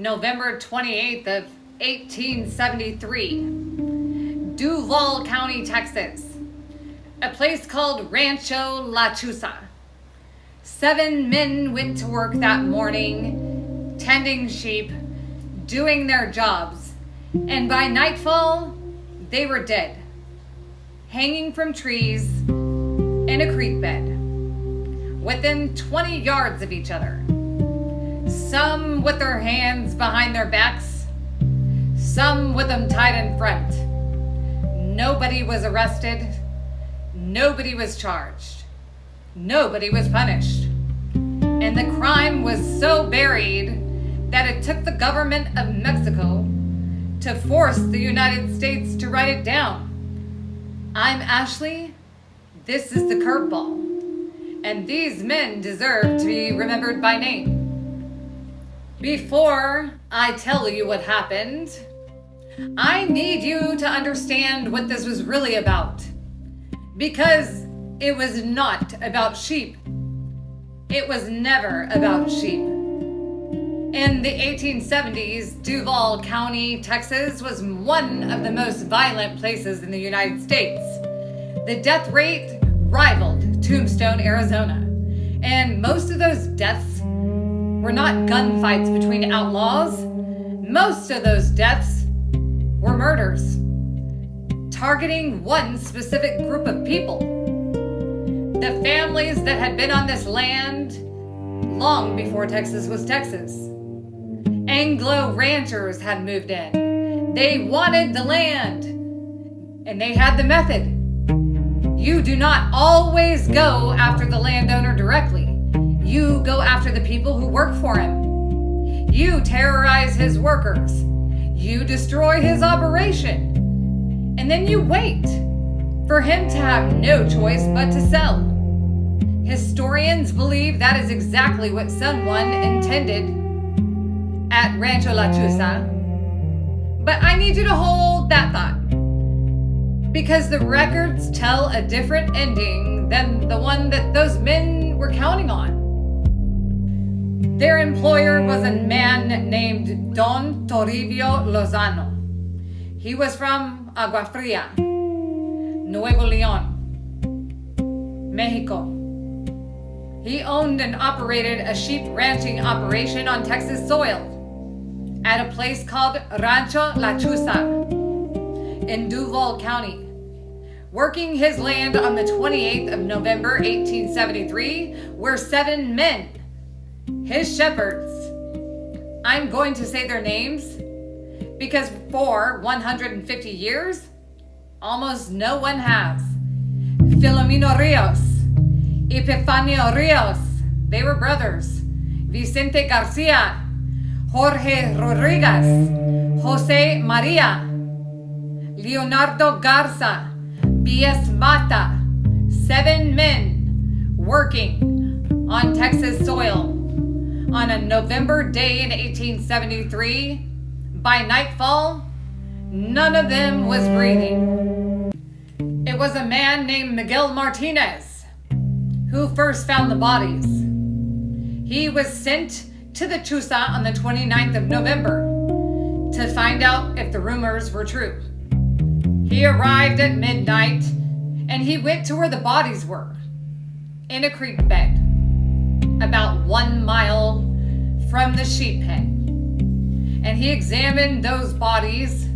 November 28th of 1873, Duval County, Texas, a place called Rancho La Chuza. 7 men went to work that morning, tending sheep, doing their jobs, and by nightfall, they were dead, hanging from trees in a creek bed, within 20 yards of each other. Some with their hands behind their backs, some with them tied in front. Nobody was arrested. Nobody was charged. Nobody was punished. And the crime was so buried that it took the government of Mexico to force the United States to write it down. I'm Ashley. This is the Curveball. And these men deserve to be remembered by name. Before I tell you what happened, I need you to understand what this was really about. Because it was not about sheep. It was never about sheep. In the 1870s, Duval County, Texas was one of the most violent places in the United States. The death rate rivaled Tombstone, Arizona. And most of those deaths were not gunfights between outlaws. Most of those deaths were murders, targeting one specific group of people. The families that had been on this land long before Texas was Texas. Anglo ranchers had moved in. They wanted the land, and they had the method. You do not always go after the landowner directly. You go after the people who work for him. You terrorize his workers. You destroy his operation. And then you wait for him to have no choice but to sell. Historians believe that is exactly what someone intended at Rancho La Chuza. But I need you to hold that thought, because the records tell a different ending than the one that those men were counting on. Their employer was a man named Don Toribio Lozano. He was from Agua Fria, Nuevo León, Mexico. He owned and operated a sheep ranching operation on Texas soil at a place called Rancho La Chuza in Duval County. Working his land on the 28th of November, 1873, were 7 men, his shepherds. I'm going to say their names because for 150 years, almost no one has. Filomeno Rios, Epifanio Rios, they were brothers. Vicente Garcia, Jorge Rodriguez, Jose Maria, Leonardo Garza, B.S. Mata, 7 men working on Texas soil. On a November day in 1873, by nightfall, none of them was breathing. It was a man named Miguel Martinez who first found the bodies. He was sent to the Chuza on the 29th of November to find out if the rumors were true. He arrived at midnight and he went to where the bodies were, in a creek bed, about 1 mile from the sheep pen. And he examined those bodies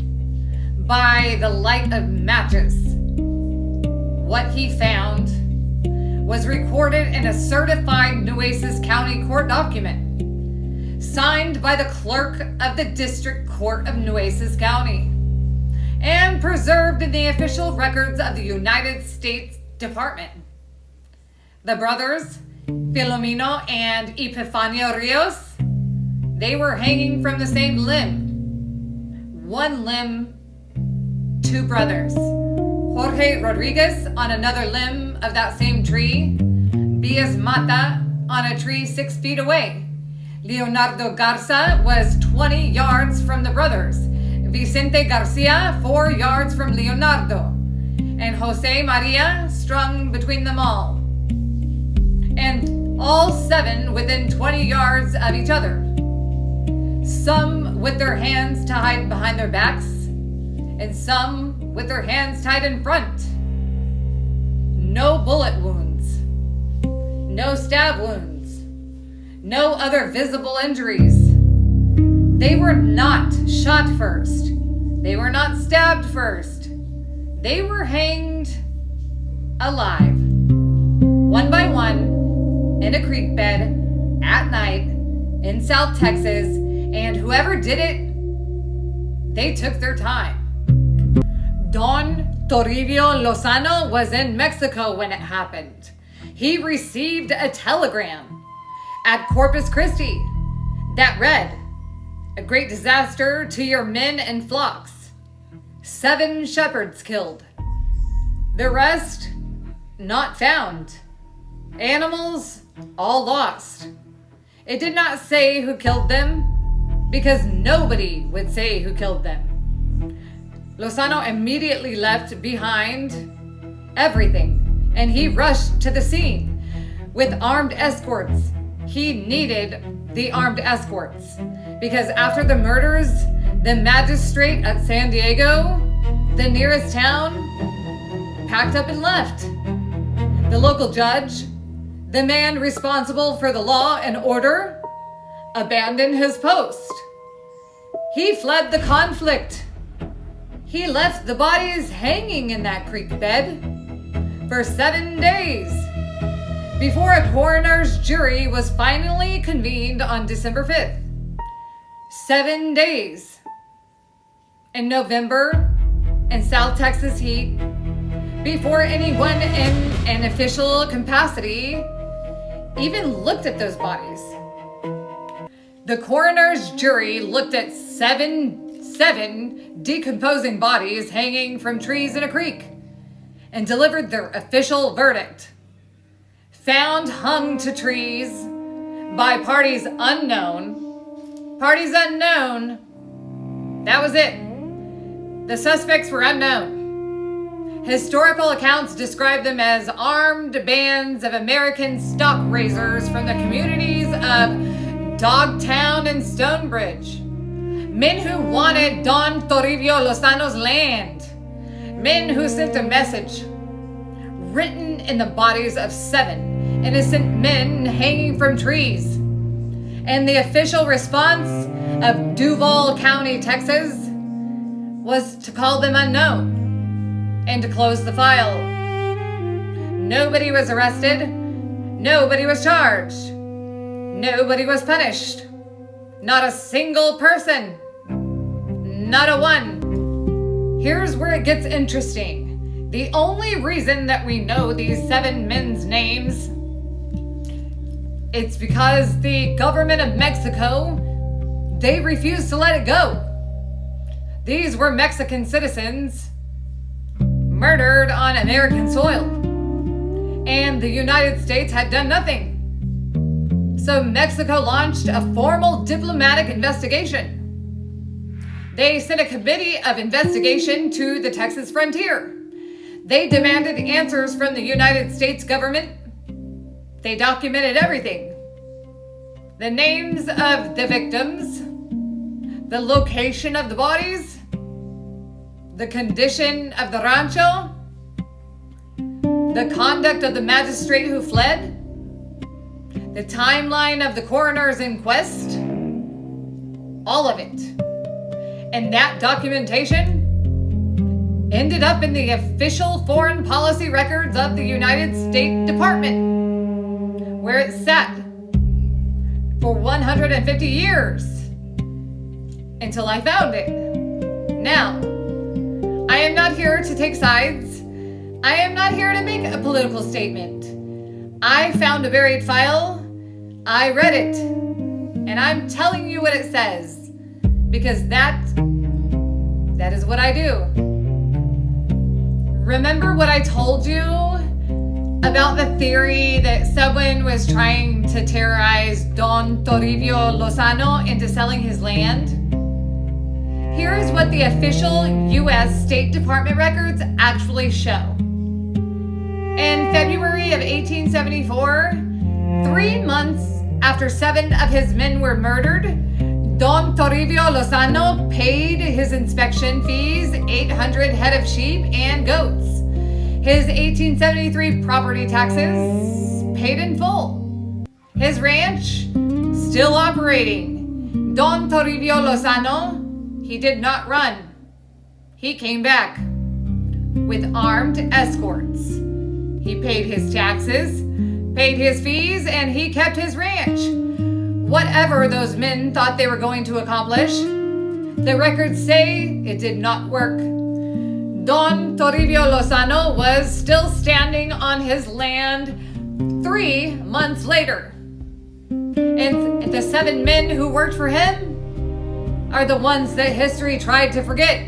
by the light of matches. What he found was recorded in a certified Nueces County court document, signed by the clerk of the District Court of Nueces County, and preserved in the official records of the United States Department. The brothers, Filomeno and Epifanio Rios, they were hanging from the same limb. 1 limb, 2 brothers. Jorge Rodriguez on another limb of that same tree. B.S. Mata on a tree 6 feet away. Leonardo Garza was 20 yards from the brothers. Vicente Garcia 4 yards from Leonardo. And Jose Maria strung between them all. And all 7 within 20 yards of each other. some with their hands tied behind their backs, and some with their hands tied in front. No bullet wounds, no stab wounds, no other visible injuries. They were not shot first. They were not stabbed first. They were hanged alive, one by one, in a creek bed at night in South Texas, and whoever did it, they took their time. Don Toribio Lozano was in Mexico when it happened. He received a telegram at Corpus Christi that read, "A great disaster to your men and flocks. 7 shepherds killed. The rest not found. Animals all lost." It did not say who killed them because nobody would say who killed them. Lozano immediately left behind everything and he rushed to the scene with armed escorts. He needed the armed escorts because after the murders, the magistrate at San Diego, the nearest town, packed up and left. The local judge, the man responsible for the law and order, abandoned his post. He fled the conflict. He left the bodies hanging in that creek bed for 7 days before a coroner's jury was finally convened on December 5th. 7 days. In November, in South Texas heat, before anyone in an official capacity even looked at those bodies. The coroner's jury looked at seven decomposing bodies hanging from trees in a creek and delivered their official verdict. Found hung to trees by parties unknown. Parties unknown. That was it. The suspects were unknown. Historical accounts describe them as armed bands of American stock raisers from the communities of Dogtown and Stonebridge. Men who wanted Don Toribio Lozano's land. Men who sent a message written in the bodies of 7 innocent men hanging from trees. And the official response of Duval County, Texas, was to call them unknown and to close the file. Nobody was arrested. Nobody was charged. Nobody was punished. Not a single person. Not a one. Here's where it gets interesting. The only reason that we know these 7 men's names, it's because the government of Mexico, they refused to let it go. These were Mexican citizens murdered on American soil. And the United States had done nothing. So Mexico launched a formal diplomatic investigation. They sent a committee of investigation to the Texas frontier. They demanded answers from the United States government. They documented everything. The names of the victims, the location of the bodies, the condition of the rancho, the conduct of the magistrate who fled, the timeline of the coroner's inquest, all of it. And that documentation ended up in the official foreign policy records of the United States Department, where it sat for 150 years until I found it. Now, I am not here to take sides. I am not here to make a political statement. I found a buried file. I read it. And I'm telling you what it says. Because that is what I do. Remember what I told you about the theory that someone was trying to terrorize Don Toribio Lozano into selling his land? Here is what the official U.S. State Department records actually show. In February of 1874, 3 months after 7 of his men were murdered, Don Toribio Lozano paid his inspection fees, 800 head of sheep and goats. His 1873 property taxes paid in full. His ranch still operating. Don Toribio Lozano, he did not run. He came back with armed escorts. He paid his taxes, paid his fees, and he kept his ranch. Whatever those men thought they were going to accomplish, the records say it did not work. Don Toribio Lozano was still standing on his land 3 months later. And the 7 men who worked for him are the ones that history tried to forget.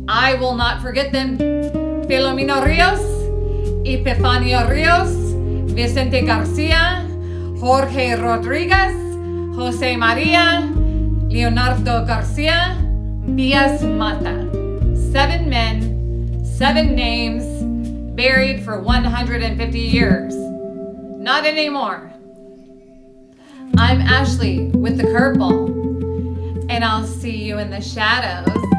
I will not forget them. Filomeno Rios, Epifanio Rios, Vicente Garcia, Jorge Rodriguez, Jose Maria, Leonardo Garcia, Diaz Mata. 7 men, 7 names, buried for 150 years. Not anymore. I'm Ashley with the Curveball, and I'll see you in the shadows.